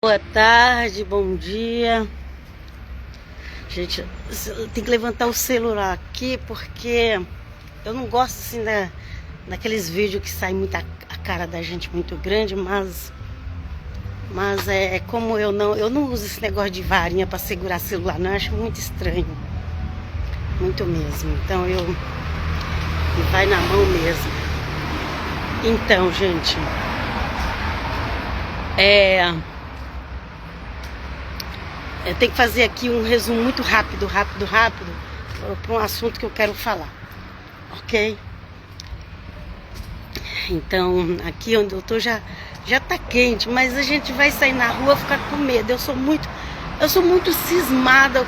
Boa tarde, bom dia. Gente, tem que levantar o celular aqui porque eu não gosto assim daqueles vídeos que sai muita a cara da gente muito grande, mas é como eu não uso esse negócio de varinha para segurar celular, não, eu acho muito estranho. Muito mesmo. Então vai na mão mesmo. Então, gente, eu tenho que fazer aqui um resumo muito rápido para um assunto que eu quero falar, ok? Então, aqui onde eu tô já tá quente, mas a gente vai sair na rua ficar com medo. Eu sou muito cismada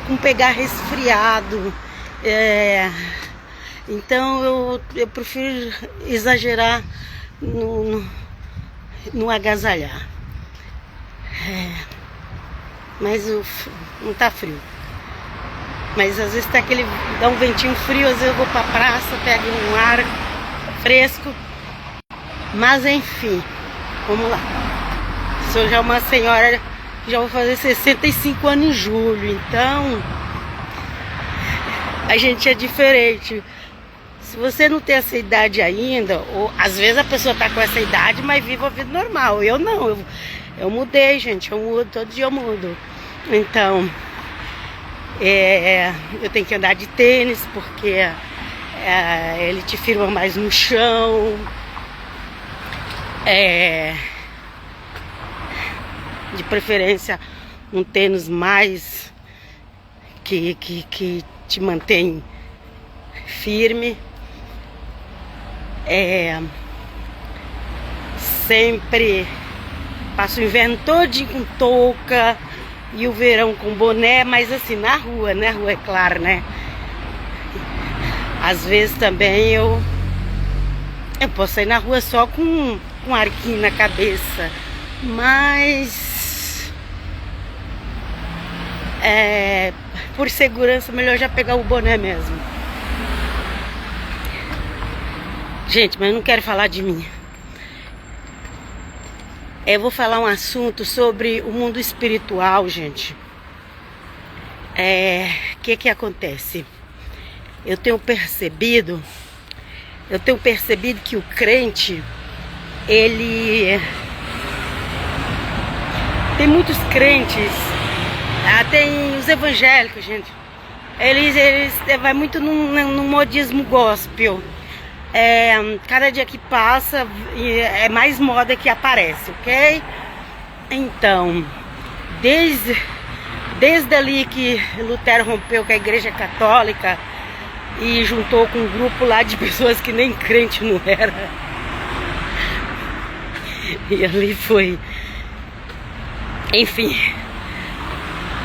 com pegar resfriado. Então eu prefiro exagerar no agasalhar. Mas não tá frio. Mas às vezes dá um ventinho frio, às vezes eu vou pra praça, pego um ar fresco. Mas enfim, vamos lá. Sou já uma senhora, já vou fazer 65 anos em julho, então a gente é diferente. Se você não tem essa idade ainda, ou às vezes a pessoa tá com essa idade, mas vive a vida normal. Eu não, eu mudei, gente, eu mudo, todo dia eu mudo. Então, eu tenho que andar de tênis, porque ele te firma mais no chão. De preferência, um tênis mais que te mantém firme. Sempre passo o inverno todinho com touca e o verão com boné, mas assim, na rua é claro, né? Às vezes também eu posso sair na rua só com um arquinho na cabeça, mas por segurança melhor já pegar o boné mesmo. Gente, mas eu não quero falar de mim. Eu vou falar um assunto sobre o mundo espiritual, gente. Que acontece? Eu tenho percebido que o crente, tem muitos crentes, tem os evangélicos, gente. Eles vai muito num modismo gospel. Cada dia que passa é mais moda que aparece, ok? Então, desde ali que Lutero rompeu com a Igreja Católica e juntou com um grupo lá de pessoas que nem crente não era, e ali foi, enfim,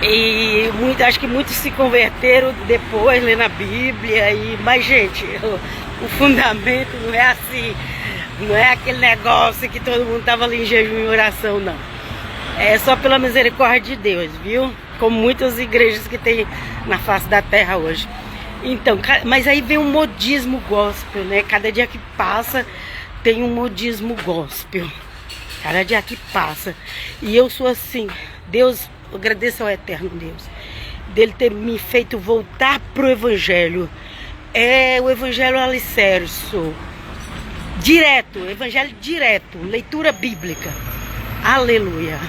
e acho que muitos se converteram depois, lendo a Bíblia, mas gente, o fundamento não é assim, não é aquele negócio que todo mundo estava ali em jejum e oração, não. É só pela misericórdia de Deus, viu? Como muitas igrejas que tem na face da terra hoje. Então, mas aí vem um modismo gospel, né? Cada dia que passa tem um modismo gospel. Cada dia que passa. E eu sou assim, Deus, eu agradeço ao eterno Deus, dele ter me feito voltar pro evangelho. O evangelho alicerce, evangelho direto, leitura bíblica, aleluia.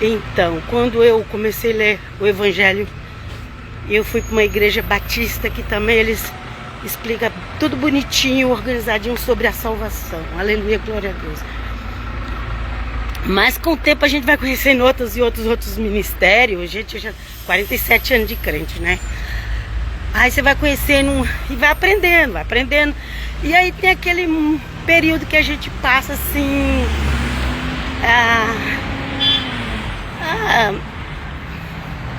Então, quando eu comecei a ler o evangelho, eu fui para uma igreja batista que também eles explicam tudo bonitinho, organizadinho sobre a salvação, aleluia, glória a Deus. Mas com o tempo a gente vai conhecendo outros ministérios. Gente, já 47 anos de crente, né? Aí você vai conhecendo e vai aprendendo. E aí tem aquele período que a gente passa assim,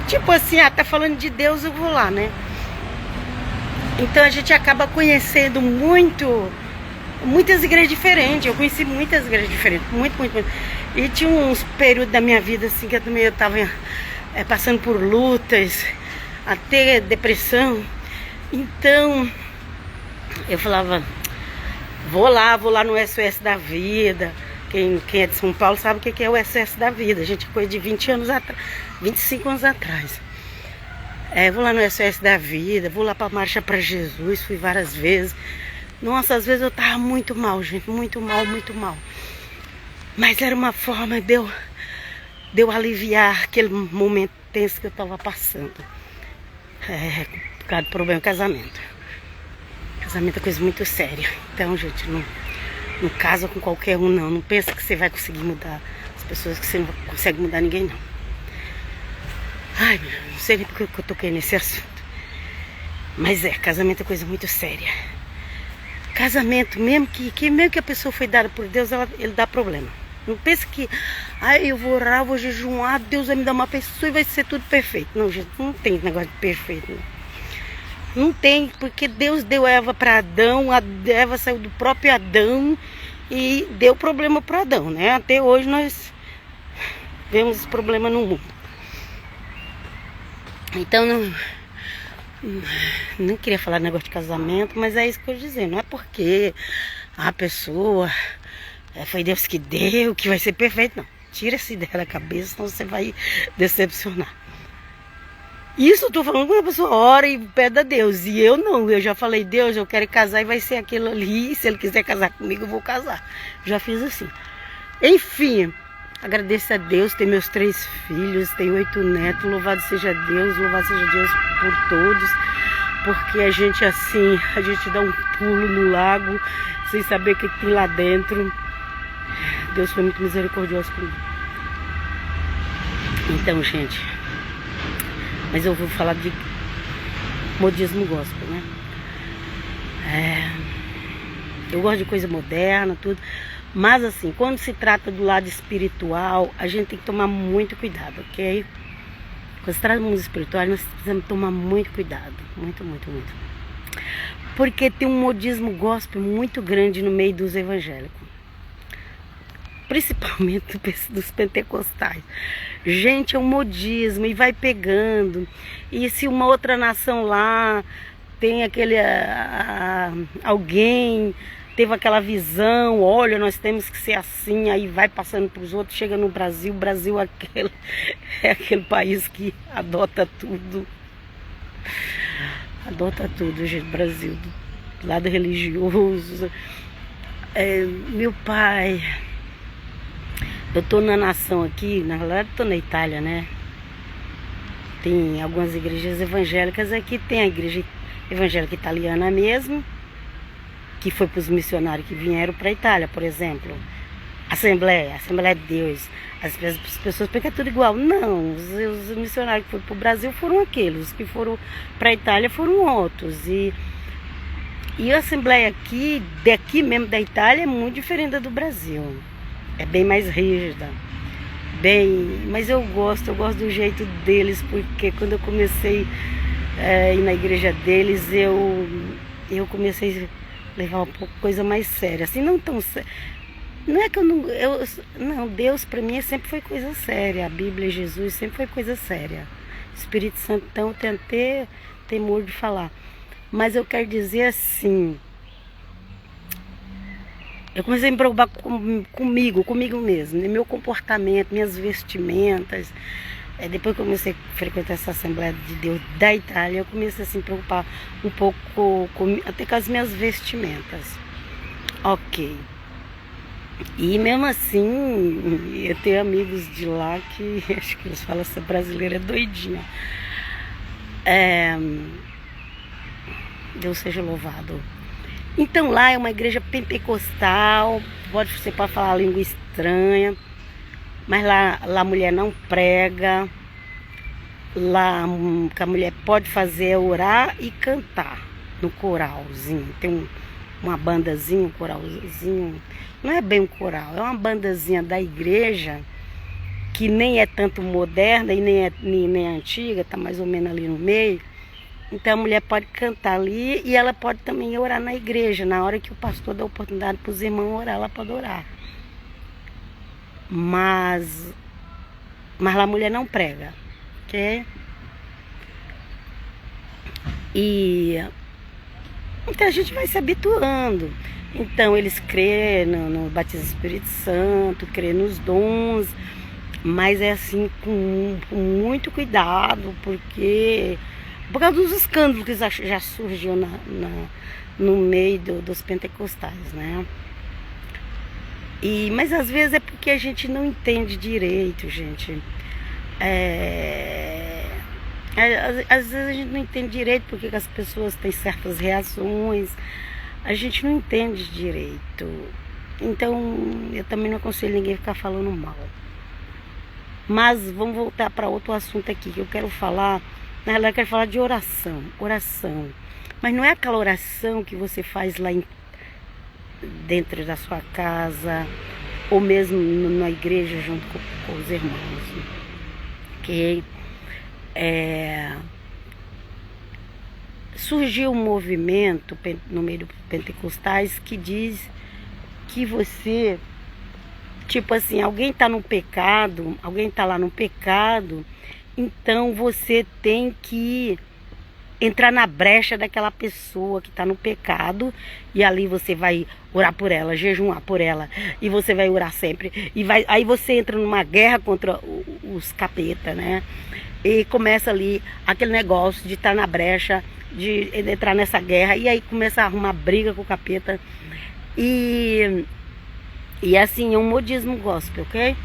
tipo assim, tá falando de Deus, eu vou lá, né? Então a gente acaba conhecendo muitas igrejas diferentes. Eu conheci muitas igrejas diferentes, muito. E tinha uns períodos da minha vida assim que eu tava passando por lutas, até depressão. Então eu falava, vou lá no SOS da Vida, Quem é de São Paulo sabe o que é o excesso da vida. A gente coisa de 20 anos atrás, 25 anos atrás. Vou lá no excesso da vida, vou lá pra Marcha para Jesus, fui várias vezes. Nossa, às vezes eu tava muito mal, gente, muito mal, muito mal. Mas era uma forma de eu aliviar aquele momento tenso que eu tava passando. Por causa do problema do casamento. Casamento é coisa muito séria. Então, gente, não casa com qualquer um, não. Não pensa que você vai conseguir mudar as pessoas, que você não consegue mudar ninguém, não. Ai, não sei nem porque eu toquei nesse assunto. Mas casamento é coisa muito séria. Casamento, mesmo que a pessoa foi dada por Deus, ele dá problema. Não pense que, eu vou orar, vou jejuar, Deus vai me dar uma pessoa e vai ser tudo perfeito. Não, gente, não tem negócio de perfeito, não. Não tem, porque Deus deu Eva para Adão, a Eva saiu do próprio Adão e deu problema para Adão, né? Até hoje nós vemos esse problema no mundo. Então, não queria falar negócio de casamento, mas é isso que eu ia dizer. Não é porque a pessoa foi Deus que deu, que vai ser perfeito, não. Tira essa ideia da cabeça, senão você vai decepcionar. Isso eu tô falando quando a pessoa ora e pede a Deus. E eu não, eu já falei, Deus, eu quero casar e vai ser aquilo ali. E se ele quiser casar comigo, eu vou casar. Já fiz assim. Enfim, agradeço a Deus, tenho meus 3 filhos, tenho 8 netos. Louvado seja Deus por todos. Porque a gente dá um pulo no lago, sem saber o que tem lá dentro. Deus foi muito misericordioso comigo. Então, gente, mas eu vou falar de modismo gospel, né? Eu gosto de coisa moderna, tudo. Mas assim, quando se trata do lado espiritual, a gente tem que tomar muito cuidado, ok? Quando se trata do mundo espiritual, nós precisamos tomar muito cuidado. Muito, muito, muito. Porque tem um modismo gospel muito grande no meio dos evangélicos. Principalmente dos pentecostais. Gente, é um modismo e vai pegando. E se uma outra nação lá tem alguém teve aquela visão, olha, nós temos que ser assim, aí vai passando para os outros, chega no Brasil. O Brasil é aquele país que adota tudo. Adota tudo, gente, Brasil. Do lado religioso. Meu pai... Eu tô na nação aqui, na verdade tô na Itália, né? Tem algumas igrejas evangélicas aqui, tem a igreja evangélica italiana mesmo, que foi para os missionários que vieram para a Itália, por exemplo. Assembleia de Deus. As pessoas pensam que é tudo igual. Não, os missionários que foram para o Brasil foram aqueles, os que foram para a Itália foram outros. E a Assembleia daqui mesmo da Itália, é muito diferente da do Brasil. É bem mais rígida, mas eu gosto do jeito deles, porque quando eu comecei a ir na igreja deles, eu comecei a levar um pouco coisa mais séria, assim, não tão séria. Não é que não, Deus para mim sempre foi coisa séria, a Bíblia, Jesus sempre foi coisa séria. Espírito Santo, então, eu tenho até temor de falar, mas eu quero dizer assim. Eu comecei a me preocupar comigo mesmo, né? Meu comportamento, minhas vestimentas. Depois que eu comecei a frequentar essa Assembleia de Deus da Itália, eu comecei a me preocupar um pouco até com as minhas vestimentas. Ok. E mesmo assim, eu tenho amigos de lá que acho que eles falam essa brasileira é doidinha. Deus seja louvado. Então lá é uma igreja pentecostal, você pode falar língua estranha, mas lá a mulher não prega. Lá o que a mulher pode fazer é orar e cantar no coralzinho. Tem uma bandazinha, um coralzinho, não é bem um coral, é uma bandazinha da igreja, que nem é tanto moderna e nem é antiga, está mais ou menos ali no meio. Então a mulher pode cantar ali e ela pode também orar na igreja. Na hora que o pastor dá oportunidade para os irmãos orar, ela pode orar. Mas lá a mulher não prega, ok? E Então a gente vai se habituando. Então eles crêem no batismo do Espírito Santo, crêem nos dons, mas é assim com muito cuidado, porque por causa dos escândalos que já surgiu no meio dos pentecostais, né? Mas às vezes é porque a gente não entende direito, gente. Às vezes a gente não entende direito porque as pessoas têm certas reações. A gente não entende direito. Então eu também não aconselho ninguém a ficar falando mal. Mas vamos voltar para outro assunto aqui que eu quero falar. Na realidade eu quero falar de oração. Oração. Mas não é aquela oração que você faz lá dentro da sua casa, ou mesmo na igreja junto com os irmãos. Ok? Surgiu um movimento no meio dos pentecostais que diz que você, tipo assim, alguém está no pecado, alguém está lá no pecado, então você tem que entrar na brecha daquela pessoa que está no pecado, e ali você vai orar por ela, jejuar por ela, e você vai orar sempre, aí você entra numa guerra contra os capeta, né? E começa ali aquele negócio de estar na brecha, de entrar nessa guerra, e aí começa a arrumar briga com o capeta, e assim, é um modismo gospel, ok?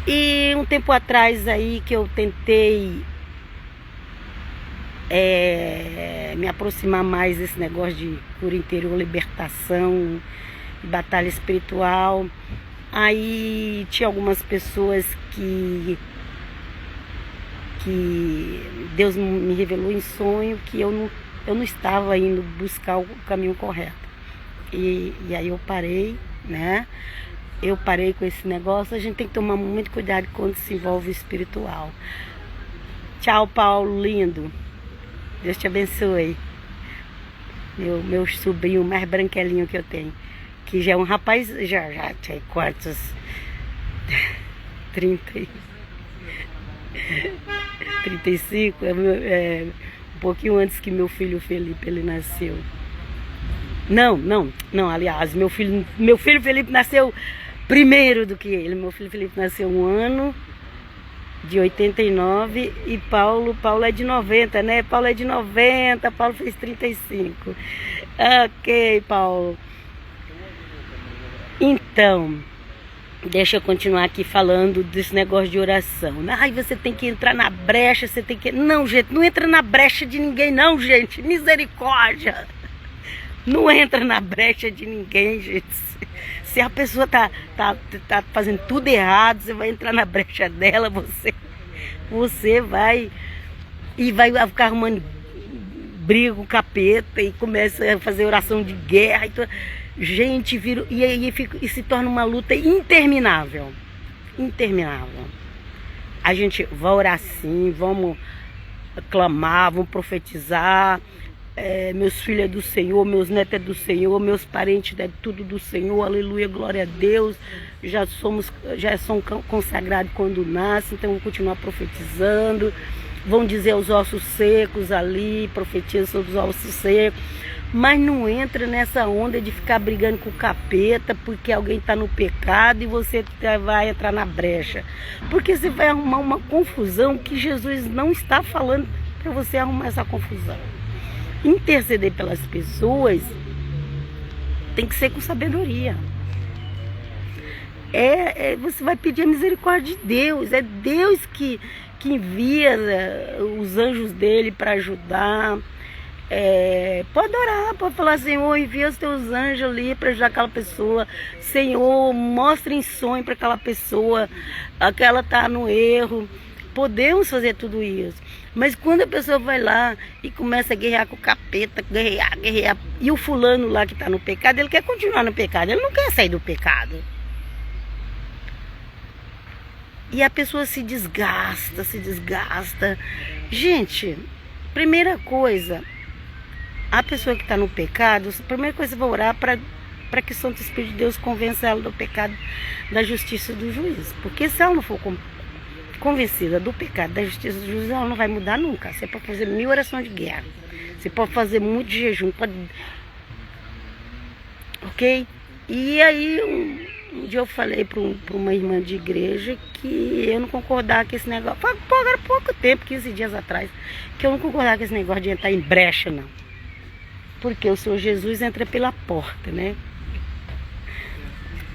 E um tempo atrás aí que eu tentei me aproximar mais desse negócio de cura interior, libertação, batalha espiritual. Aí tinha algumas pessoas que Deus me revelou em sonho que eu não estava indo buscar o caminho correto. E aí eu parei, né? Eu parei com esse negócio. A gente tem que tomar muito cuidado quando se envolve espiritual. Tchau, Paulo, lindo. Deus te abençoe. Meu sobrinho mais branquelinho que eu tenho. Que já é um rapaz, já tem quantos? 35, um pouquinho antes que meu filho Felipe ele nasceu. Não, aliás, meu filho Felipe nasceu primeiro do que ele. Meu filho Felipe nasceu um ano de 89 e Paulo é de 90, né? Paulo é de 90, Paulo fez 35. Ok, Paulo. Então, deixa eu continuar aqui falando desse negócio de oração. Ai, você tem que entrar na brecha, você tem que... Não, gente, não entra na brecha de ninguém não, gente. Misericórdia. Não entra na brecha de ninguém, gente. Se a pessoa tá fazendo tudo errado, você vai entrar na brecha dela, você vai ficar arrumando briga com o capeta e começa a fazer oração de guerra. Gente, e se torna uma luta interminável. Interminável. A gente vai orar sim, vamos clamar, vamos profetizar. Meus filhos é do Senhor, meus netos é do Senhor, meus parentes é tudo do Senhor, aleluia, glória a Deus. Já são consagrados quando nascem, então vamos continuar profetizando. Vão dizer os ossos secos ali, profetiza sobre os ossos secos. Mas não entra nessa onda de ficar brigando com o capeta porque alguém está no pecado e você vai entrar na brecha. Porque você vai arrumar uma confusão que Jesus não está falando para você arrumar essa confusão. Interceder pelas pessoas tem que ser com sabedoria. Você vai pedir a misericórdia de Deus. É Deus que envia os anjos dele para ajudar. Pode orar, pode falar: Senhor, envia os teus anjos ali para ajudar aquela pessoa. Senhor, mostra em sonho para aquela pessoa que ela está no erro. Podemos fazer tudo isso. Mas quando a pessoa vai lá e começa a guerrear com o capeta, guerrear, e o fulano lá que está no pecado, ele quer continuar no pecado, ele não quer sair do pecado. E a pessoa se desgasta. Gente, primeira coisa, a pessoa que está no pecado, a primeira coisa você vai orar para que o Santo Espírito de Deus convença ela do pecado, da justiça do juiz. Porque se ela não for convencida do pecado, da justiça do juiz, ela não vai mudar nunca. Você pode fazer 1000 orações de guerra. Você pode fazer muito jejum, pode... ok? E aí, um dia eu falei para uma irmã de igreja que eu não concordava com esse negócio. Agora pouco tempo, 15 dias atrás, que eu não concordava com esse negócio de entrar em brecha, não. Porque o Senhor Jesus entra pela porta, né?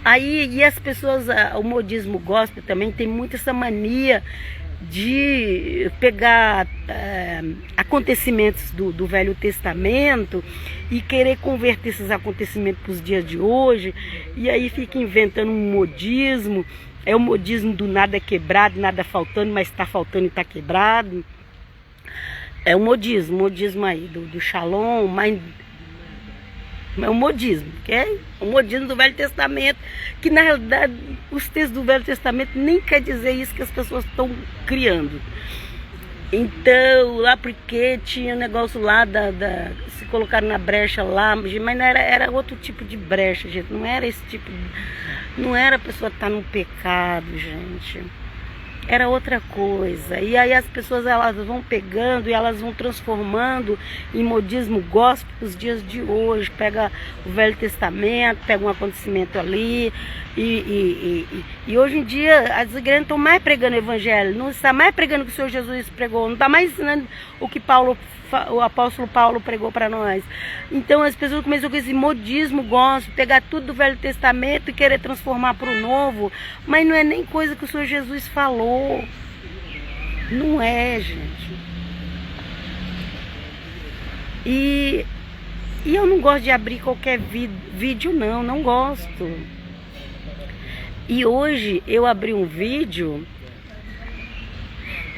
Aí, e as pessoas, o modismo gospel também tem muito essa mania de pegar acontecimentos do Velho Testamento e querer converter esses acontecimentos para os dias de hoje, e aí fica inventando um modismo. É o modismo do nada quebrado, nada faltando, mas está faltando e está quebrado. É o modismo aí do Shalom, mas é um modismo, ok? O modismo do Velho Testamento, que na realidade os textos do Velho Testamento nem quer dizer isso que as pessoas estão criando. Então, lá porque tinha um negócio lá se colocaram na brecha lá, mas não era outro tipo de brecha, gente. Não era esse tipo não era a pessoa estar no pecado, gente. Era outra coisa. E aí as pessoas, elas vão pegando e elas vão transformando em modismo gospel os dias de hoje. Pega o Velho Testamento, pega um acontecimento ali. E hoje em dia as igrejas estão mais pregando o evangelho, não está mais pregando o que o Senhor Jesus pregou, não está mais ensinando o que o apóstolo Paulo pregou para nós. Então as pessoas começam com esse modismo gospel, pegar tudo do Velho Testamento e querer transformar para o novo, mas não é nem coisa que o Senhor Jesus falou. Não é, gente. E eu não gosto de abrir qualquer vídeo, não gosto. E hoje eu abri um vídeo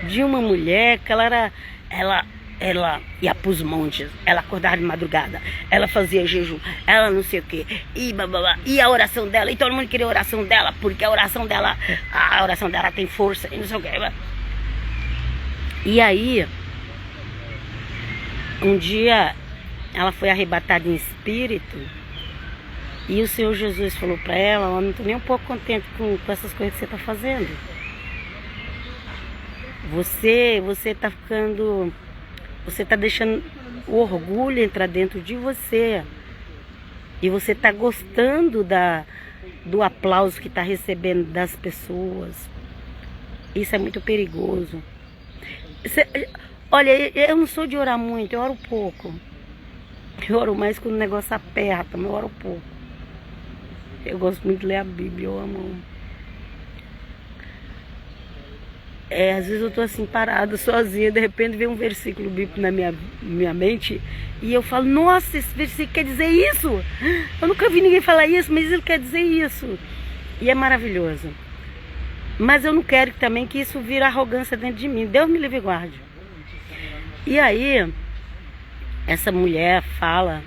de uma mulher que ela ia para os montes, ela acordava de madrugada, ela fazia jejum, ela não sei o que, e a oração dela, e todo mundo queria a oração dela, porque a oração dela tem força, e não sei o que. E aí, um dia, ela foi arrebatada em espírito, e o Senhor Jesus falou para ela: eu não estou nem um pouco contente com essas coisas que você está fazendo. Você está ficando... Você está deixando o orgulho entrar dentro de você. E você está gostando do aplauso que está recebendo das pessoas. Isso é muito perigoso. Olha, eu não sou de orar muito, eu oro pouco. Eu oro mais quando o negócio aperta, mas eu oro pouco. Eu gosto muito de ler a Bíblia, eu amo. Às vezes eu tô assim parada, sozinha, de repente vem um versículo bíblico na minha mente e eu falo: nossa, esse versículo quer dizer isso. Eu nunca vi ninguém falar isso, mas ele quer dizer isso. E é maravilhoso. Mas eu não quero também que isso vire arrogância dentro de mim. Deus me livre e guarde. E aí, essa mulher fala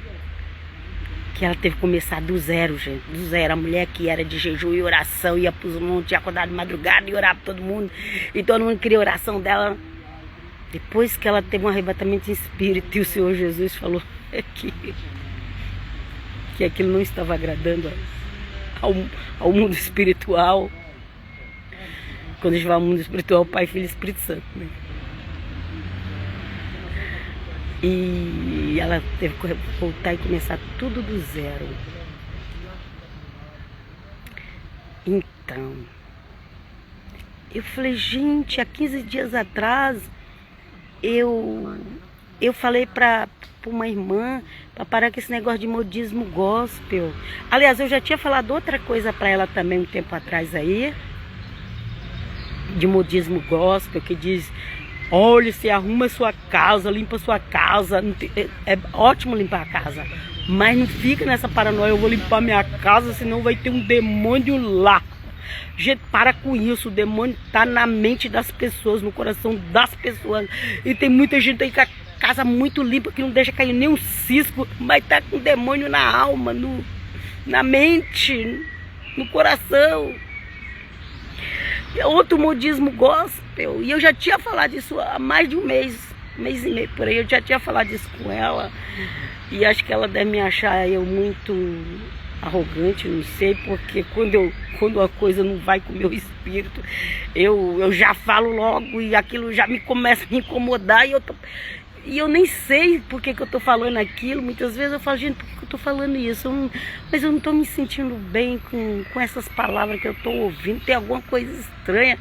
que ela teve que começar do zero, gente, do zero. A mulher que era de jejum e oração, ia para os montes, ia acordar de madrugada e orar para todo mundo, e todo mundo queria a oração dela. Depois que ela teve um arrebatamento de espírito e o Senhor Jesus falou que aquilo não estava agradando ao mundo espiritual. Quando a gente vai ao mundo espiritual, Pai, Filho e Espírito Santo, né? E ela teve que voltar e começar tudo do zero. Então, eu falei: gente, há 15 dias atrás eu falei para uma irmã para parar com esse negócio de modismo gospel. Aliás, eu já tinha falado outra coisa para ela também um tempo atrás aí, de modismo gospel, que diz: olha, você arruma sua casa, limpa sua casa. É ótimo limpar a casa, mas não fica nessa paranoia: eu vou limpar minha casa, senão vai ter um demônio lá. Gente, para com isso. O demônio está na mente das pessoas, no coração das pessoas. E tem muita gente aí com a casa muito limpa, que não deixa cair nem um cisco, mas está com o demônio na alma, na mente, no coração. Outro modismo gospel. E eu já tinha falado isso há mais de um mês e meio por aí. Eu já tinha falado isso com ela. E acho que ela deve me achar eu muito arrogante, não sei, porque quando a coisa não vai com o meu espírito, eu já falo logo, e aquilo já me começa a me incomodar, E eu nem sei por que eu tô falando aquilo. Muitas vezes eu falo, gente, por que eu tô falando isso? Mas eu não tô me sentindo bem com essas palavras que eu tô ouvindo. Tem alguma coisa estranha.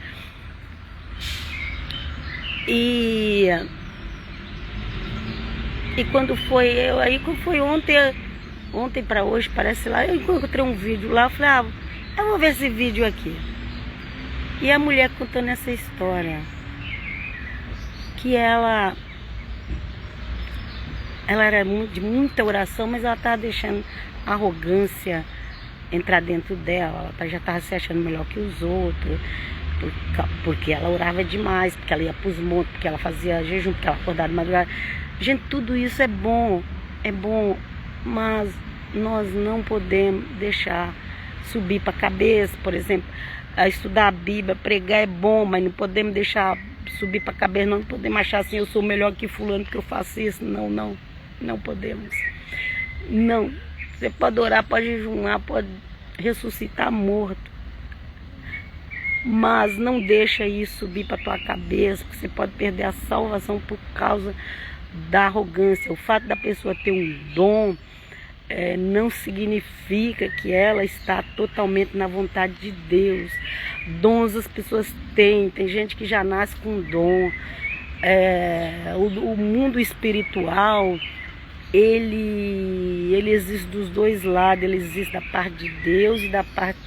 E quando foi quando foi ontem para hoje, parece lá, eu encontrei um vídeo lá, eu falei, eu vou ver esse vídeo aqui. E a mulher contando essa história, que ela era de muita oração, mas ela estava deixando a arrogância entrar dentro dela. Ela já estava se achando melhor que os outros, porque ela orava demais, porque ela ia para os montes, porque ela fazia jejum, porque ela acordava de madrugada. Gente, tudo isso é bom, mas nós não podemos deixar subir para a cabeça. Por exemplo, estudar a Bíblia, pregar é bom, mas não podemos deixar subir para a cabeça. Não podemos achar assim, eu sou melhor que fulano porque eu faço isso. Não podemos. Não. Você pode orar, pode jejuar, pode ressuscitar morto, mas não deixa isso subir para tua cabeça, porque você pode perder a salvação por causa da arrogância. O fato da pessoa ter um dom não significa que ela está totalmente na vontade de Deus. Dons as pessoas têm. Tem gente que já nasce com dom. O mundo espiritual, ele existe dos dois lados. Ele existe da parte de Deus e da parte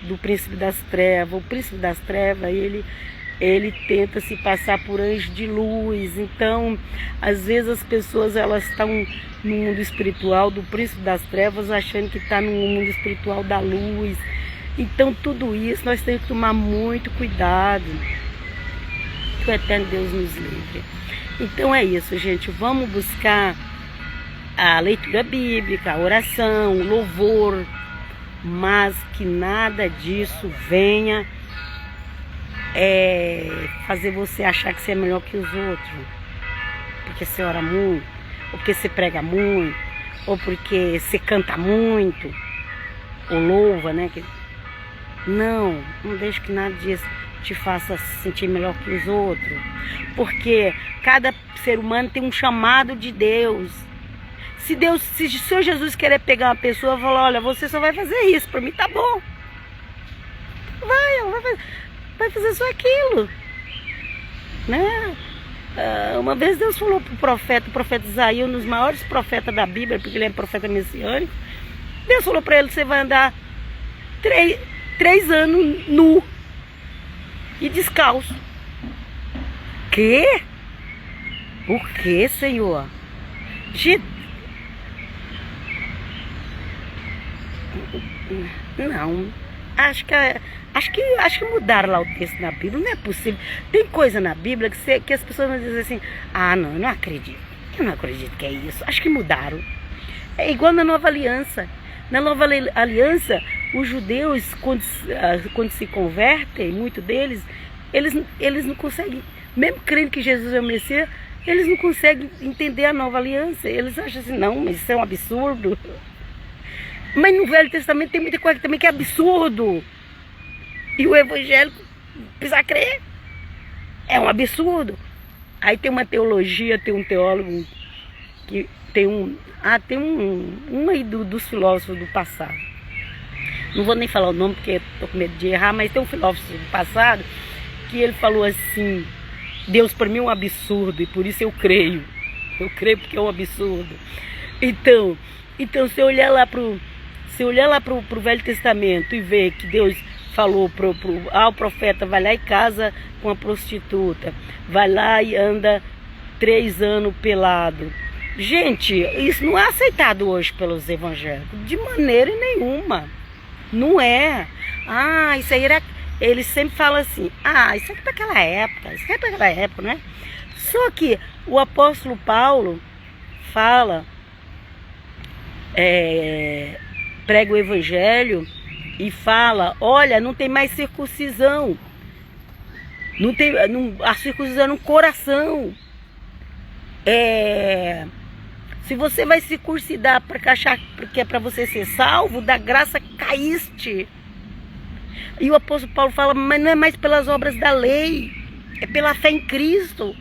do príncipe das trevas. O príncipe das trevas, ele tenta se passar por anjo de luz. Então, às vezes as pessoas elas estão no mundo espiritual do príncipe das trevas, achando que está no mundo espiritual da luz. Então, tudo isso nós temos que tomar muito cuidado. Que o eterno Deus nos livre. Então é isso, gente. Vamos buscar a leitura bíblica, a oração, o louvor, mas que nada disso venha fazer você achar que você é melhor que os outros, porque você ora muito, ou porque você prega muito, ou porque você canta muito, ou louva, né? Não deixe que nada disso te faça se sentir melhor que os outros, porque cada ser humano tem um chamado de Deus. Se o Senhor Jesus querer pegar uma pessoa e falar, olha, você só vai fazer isso, para mim tá bom, vai fazer só aquilo, né? Uma vez Deus falou para o profeta Isaías, um dos maiores profetas da Bíblia, porque ele é profeta messiânico. Deus falou para ele, você vai andar 3 anos nu e descalço. Quê? O que, Senhor? Não, acho que mudaram lá o texto na Bíblia. Não é possível. Tem coisa na Bíblia que as pessoas vão dizer assim, não, eu não acredito que é isso. Acho que mudaram. É igual na Nova Aliança. Na Nova Aliança, os judeus, quando se convertem, muitos deles, eles não conseguem, mesmo crendo que Jesus é o Messias, eles não conseguem entender a Nova Aliança. Eles acham assim, não, mas isso é um absurdo. Mas no Velho Testamento tem muita coisa também que é absurdo. E o evangélico precisa crer. É um absurdo. Aí tem uma teologia, tem um teólogo que tem um aí dos filósofos do passado. Não vou nem falar o nome porque estou com medo de errar, mas tem um filósofo do passado que ele falou assim, Deus para mim é um absurdo e por isso eu creio. Eu creio porque é um absurdo. Então se eu olhar lá pro Velho Testamento e ver que Deus falou o profeta vai lá e casa com a prostituta, vai lá e anda 3 anos pelado. Gente, isso não é aceitado hoje pelos evangélicos, de maneira nenhuma. Não é. Isso aí era... Eles sempre falam assim, isso aqui é para aquela época, isso aqui é para aquela época, né? Só que o apóstolo Paulo fala, prega o evangelho e fala, olha, não tem mais circuncisão. A circuncisão é no coração. Se você vai circuncidar para achar que é para você ser salvo, da graça caíste. E o apóstolo Paulo fala, mas não é mais pelas obras da lei, é pela fé em Cristo.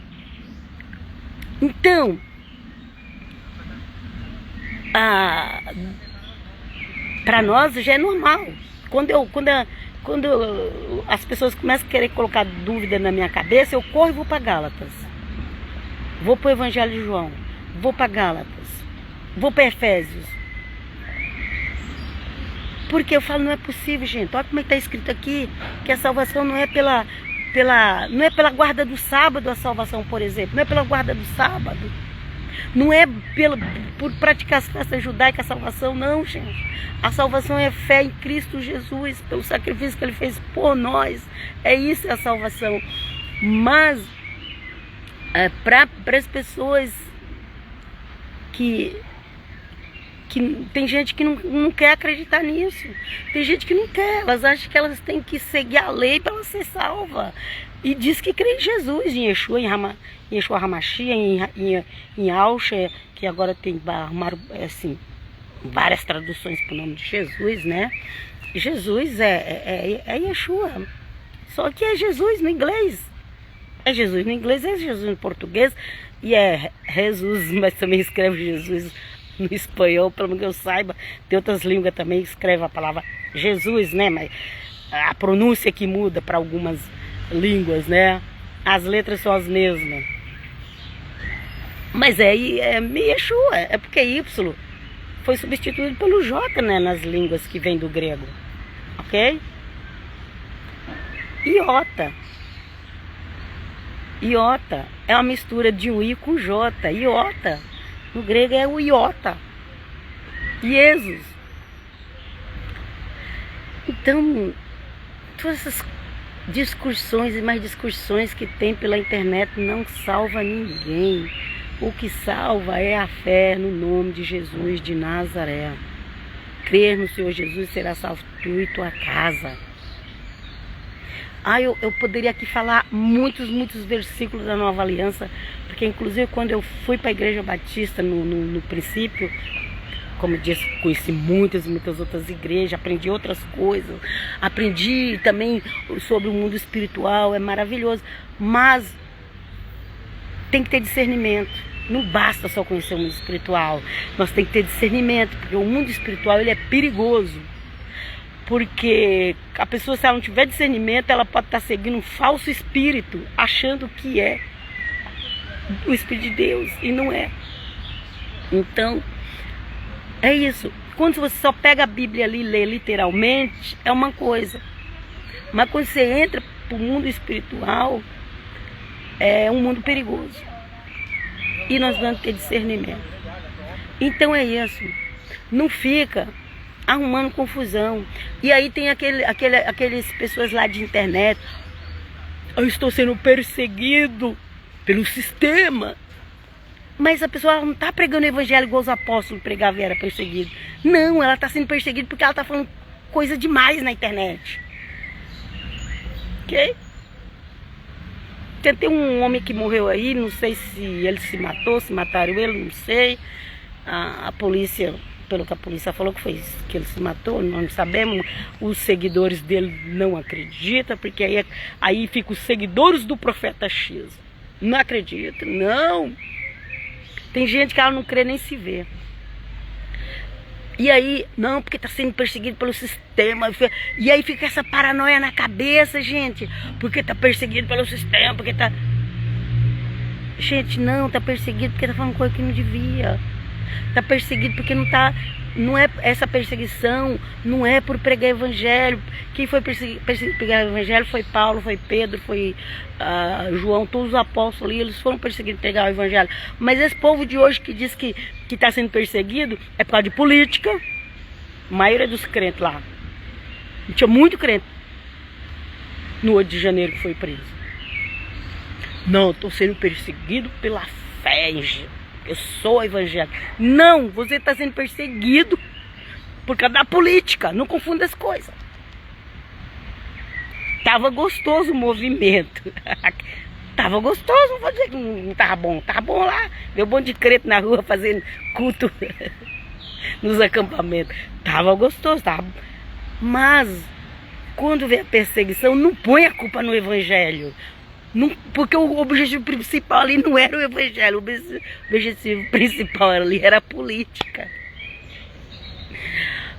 Então, Para nós já é normal. Quando as pessoas começam a querer colocar dúvida na minha cabeça, eu corro e vou para Gálatas. Vou para o Evangelho de João. Vou para Gálatas. Vou para Efésios. Porque eu falo, não é possível, gente. Olha como é que está escrito aqui, que a salvação não é não é pela guarda do sábado a salvação, por exemplo. Não é pela guarda do sábado. Não é por praticar as festas judaicas a salvação, não, gente. A salvação é fé em Cristo Jesus, pelo sacrifício que Ele fez por nós. É isso a salvação. Mas, para as pessoas que tem gente que não quer acreditar nisso. Tem gente que não quer. Elas acham que elas têm que seguir a lei para ser salva. E diz que crê em Jesus, em Yeshua, em Yeshua Hamashia, em Alcha, que agora tem assim, várias traduções para o nome de Jesus, né? Jesus é Yeshua. Só que é Jesus no inglês. É Jesus no inglês, é Jesus no português. E é Jesus, mas também escreve Jesus no espanhol, pelo menos que eu saiba. Tem outras línguas também que escrevem a palavra Jesus, né? Mas a pronúncia que muda para algumas línguas, né? As letras são as mesmas. Mas é Yeshua, é porque Y foi substituído pelo J, né? Nas línguas que vem do grego, ok? Iota é uma mistura de um I com J. Iota no grego é o iota. Jesus. Então, todas essas discussões e mais discussões que tem pela internet não salva ninguém. O que salva é a fé no nome de Jesus de Nazaré. Crer no Senhor Jesus será salvo tu e tua casa. Eu poderia aqui falar muitos versículos da Nova Aliança, porque inclusive quando eu fui para a Igreja Batista no princípio, como eu disse, conheci muitas outras igrejas, aprendi outras coisas, aprendi também sobre o mundo espiritual, é maravilhoso, mas tem que ter discernimento. Não basta só conhecer o mundo espiritual, nós temos que ter discernimento, porque o mundo espiritual ele é perigoso. Porque a pessoa, se ela não tiver discernimento, ela pode estar seguindo um falso espírito, achando que é o Espírito de Deus, e não é. Então, é isso. Quando você só pega a Bíblia ali e lê literalmente, é uma coisa. Mas quando você entra para o mundo espiritual, é um mundo perigoso. E nós vamos ter discernimento. Então é isso. Não fica arrumando confusão. E aí tem aqueles pessoas lá de internet. Eu estou sendo perseguido pelo sistema. Mas a pessoa não está pregando o evangelho igual os apóstolos pregavam e era perseguido. Não, ela está sendo perseguida porque ela está falando coisa demais na internet. Ok? Tem um homem que morreu aí, não sei se ele se matou, se mataram ele, não sei. A polícia, pelo que a polícia falou que ele se matou, nós não sabemos. Os seguidores dele não acreditam, porque aí ficam os seguidores do profeta X. Não acredita, não. Tem gente que ela não crê nem se vê. E aí, não, porque está sendo perseguido pelo sistema. E aí fica essa paranoia na cabeça, gente. Porque está perseguido pelo sistema, porque está... Gente, não, está perseguido porque está falando coisa que não devia. Está perseguido porque não é essa perseguição, não é por pregar evangelho. Quem foi perseguido pregar evangelho foi Paulo, foi Pedro, foi João, todos os apóstolos ali, eles foram perseguidos pregar o evangelho. Mas esse povo de hoje que diz que está sendo perseguido é por causa de política. A maioria dos crentes lá. Tinha muito crente no 8 de janeiro que foi preso. Não, estou sendo perseguido pela fé, eu sou evangélico. Não, você está sendo perseguido por causa da política. Não confunda as coisas. Tava gostoso o movimento. Tava gostoso, não vou dizer que não tava bom. Tava bom lá. Deu um monte de crente na rua fazendo culto nos acampamentos. Tava gostoso, tava. Mas quando vem a perseguição, não põe a culpa no evangelho. Não, porque o objetivo principal ali não era o evangelho. O objetivo principal ali era a política.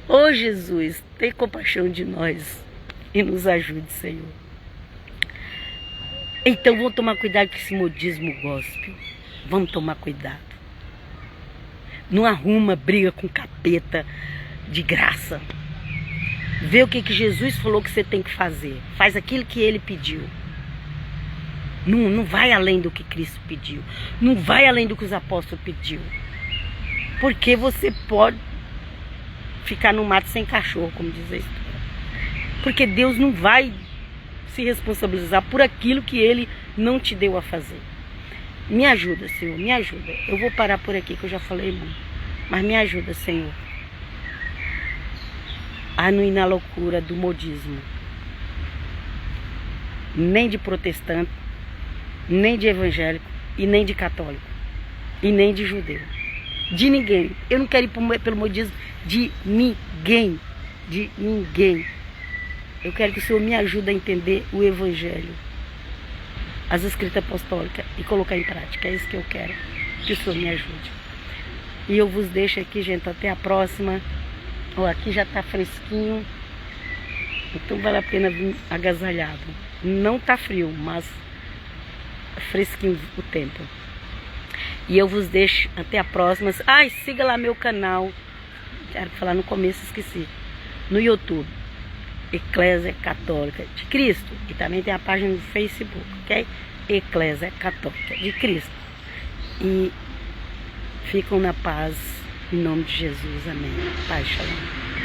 Ô Jesus, tem compaixão de nós e nos ajude, Senhor. Então vamos tomar cuidado com esse modismo gospel. Vamos tomar cuidado. Não arruma briga com capeta de graça. Vê o que Jesus falou que você tem que fazer. Faz aquilo que ele pediu. Não vai além do que Cristo pediu. Não vai além do que os apóstolos pediu. Porque você pode ficar no mato sem cachorro, como diz a história. Porque Deus não vai se responsabilizar por aquilo que ele não te deu a fazer. Me ajuda, Senhor, me ajuda. Eu vou parar por aqui, que eu já falei muito. Mas me ajuda, Senhor, a não ir na loucura do modismo. Nem de protestante, nem de evangélico, e nem de católico, e nem de judeu. De ninguém. Eu não quero ir pelo modismo de ninguém. De ninguém. Eu quero que o Senhor me ajude a entender o evangelho, as escritas apostólicas, e colocar em prática. É isso que eu quero. Que o Senhor me ajude. E eu vos deixo aqui, gente. Até a próxima. Ó, aqui já tá fresquinho. Então vale a pena vir agasalhado. Não tá frio, mas fresquinho o tempo. E eu vos deixo até a próxima. Ai, siga lá meu canal. Quero falar no começo, esqueci. No YouTube. Eclésia Católica de Cristo. E também tem a página no Facebook, ok? Eclésia Católica de Cristo. E ficam na paz, em nome de Jesus. Amém. Pai, shalom.